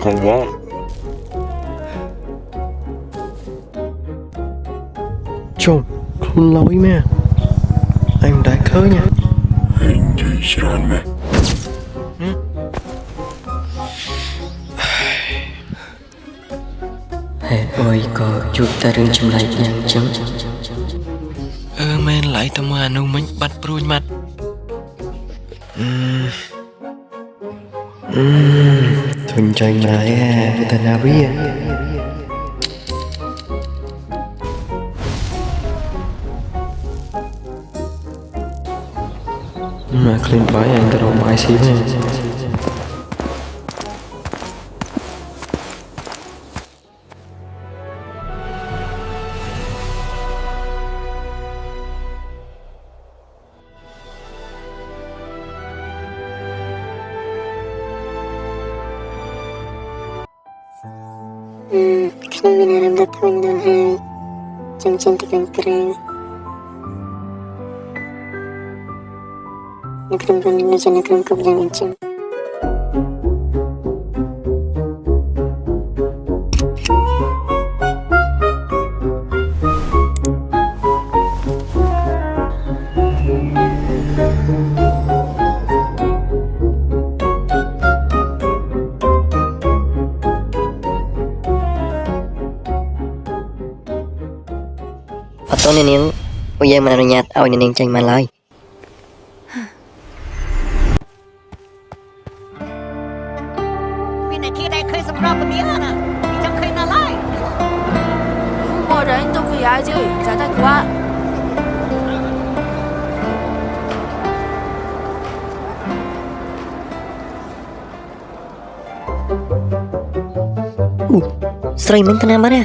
Không quá. Chồng, không lỗi mà. Anh đã khớ nha. Hình gìច្រើនណាស់ Ôi có chút ta rừng châm lại nhang chấm Men lại tao mà nụ mình bắt bùi mặt. Thuần chơi lại với tên nào biết. Mà clean bãi anh ta đâu bãi xí nè. Không biết làm được thôi đâu hay trong chân thì cần keren nekeren pun ini jangan nekeren kau jangan macam Atau nenek Uya menanyat awak nenek ceng malai 默人都不牙就找他管。ស្រីមិញទៅណាបាត់ហ៎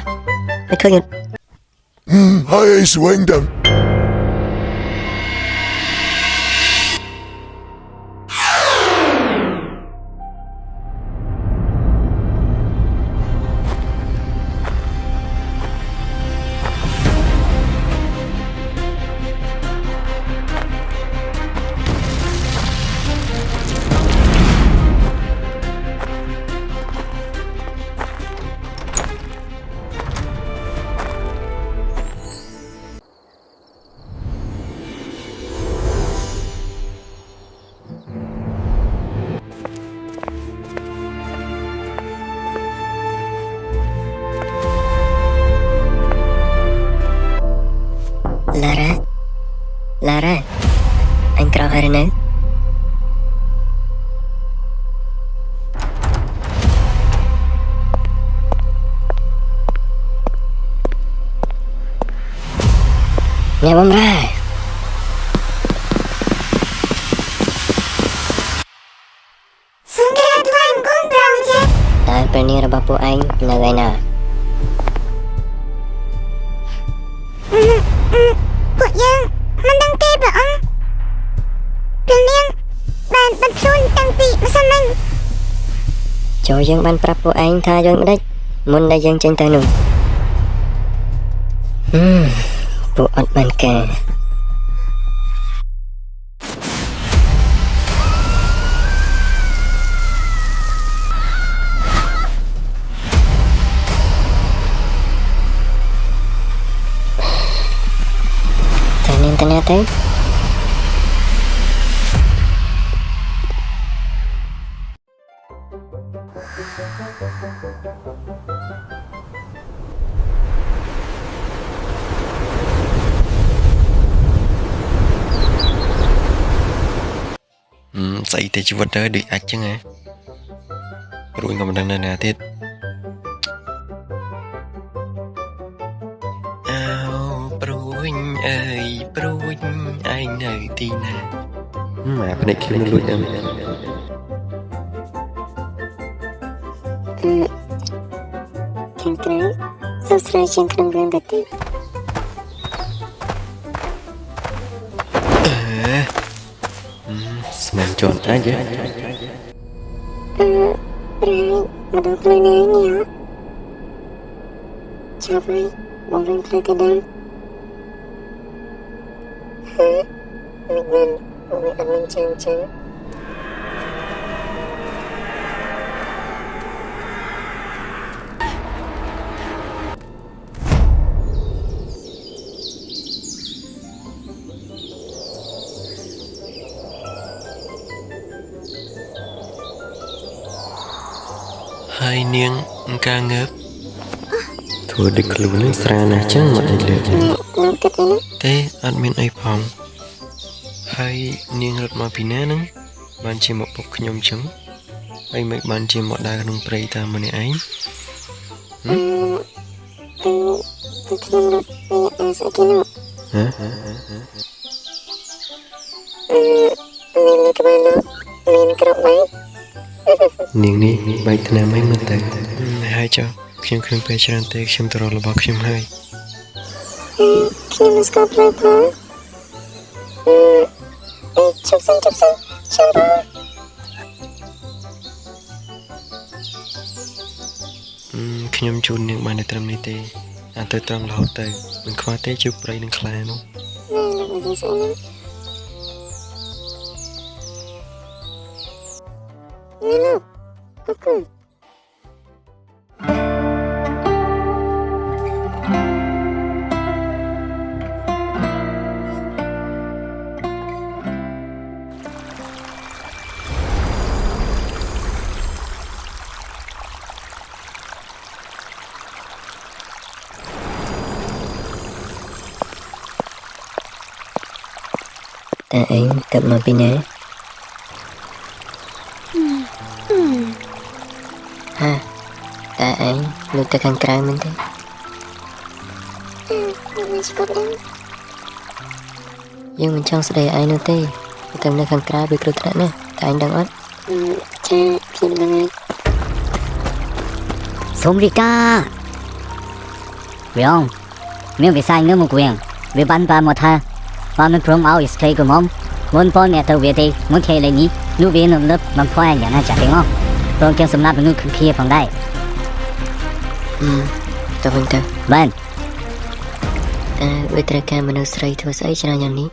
មិនឃើញ Hai xuống đầm Lara anhក្រោកហើយនៅអ្នកបំរើតែពេលនេះរបស់ពួកឯងនៅឯណាពួកយើងមិនដឹងទេព្រះអង្គព្រះនាងបានបាត់ខ្លួនតាំងពីម្សិលមិញ ចូលយើងបានប្រាប់ពួកឯងថាយើងមិនដេចមុនដែលយើងចេញទៅនោះពួកអត់បានការទៅណាទៅស្អីតែជីវិតទៅដូចអាចចឹងហ៎ព្រួយក៏មិនដឹងនៅណាទៀតអើព្រួយអើយព្រួយឯងនៅទីណាម៉ែភ្នែកខ្ញុំលួចដល់ខាងក្រៅសួស្ដីជាងក្នុងរឿងទៅទៀតស្មានជន់អាចទេប្រៃមកដល់ខ្លួនឯងនេះចាប់ហើយបងវិញផ្លែទៅដល់មិនបានអូនអត់មានចាំ ហើយនាងការងើបធ្វើដឹកខ្លួននឹងស្រាណាស់ចឹងមកនេះលើក លោកគិតអីនោះ ទេអត់មានអីផងហើយនាងរត់មកពីណាហ្នឹងបានជាមកពុកខ្ញុំចឹងហើយមិនបានជាមកដើរក្នុងព្រៃតាមម្នាក់ឯង គឺខ្ញុំរត់ពីអាស្អីគេនោះ ហ៎ មានលើក្បាលនោះមានក្របបែក នាងនេះបែកថ្នាំឲ្យមើលទៅហើយចុះខ្ញុំគ្រឿងពេលច្រើនទេខ្ញុំទៅរករបស់ខ្ញុំហើយ ខ្ញុំមិនស្គាល់ផ្លូវផងជប់សិនចាំបង ខ្ញុំជូននាងបានតែត្រឹមនេះទេអាទៅត្រង់រហូតទៅមិនខ្វះទេជួបព្រៃនឹងខ្លានោះ លោកមិនស្អីនោះនេះលោកអរគុណ តែឯងទៅមកពីណាហាតែឯងលុយទៅខាងក្រៅមែនទេ មិនស្គាល់ដឹង យើងមិនចង់ស្ដីឯងនោះទេទៅនៅខាងក្រៅវាគ្រោះថ្នាក់ណាស់តែឯងដឹងអត់ ចាខ្ញុំដឹងហើយ សូមរីកាវាងមានវិស័យនៅមកវិញវាបានបានមកថាបានមិនព្រមឲ្យស្គីកុំមុនប៉ុនអ្នកទៅវាទេមុនខេលេនេះនោះវានឹងលឹបបំផ្លាញយ៉ាងណាចាស់ទេមកព្រមទាំងសម្រាប់មនុស្សគឺគ្នាផងដែរ ទៅវិញទៅ បាន វាត្រូវការមនុស្សស្រីធ្វើស្អីច្រើនយ៉ាងនេះ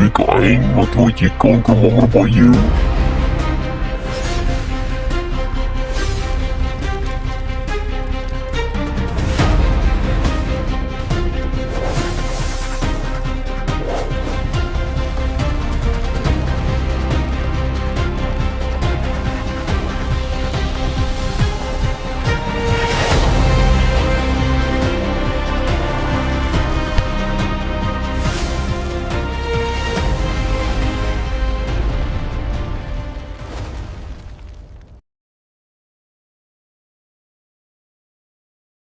ឬក៏ឯងមកធ្វើជាកូនក្រមុំរបស់យើង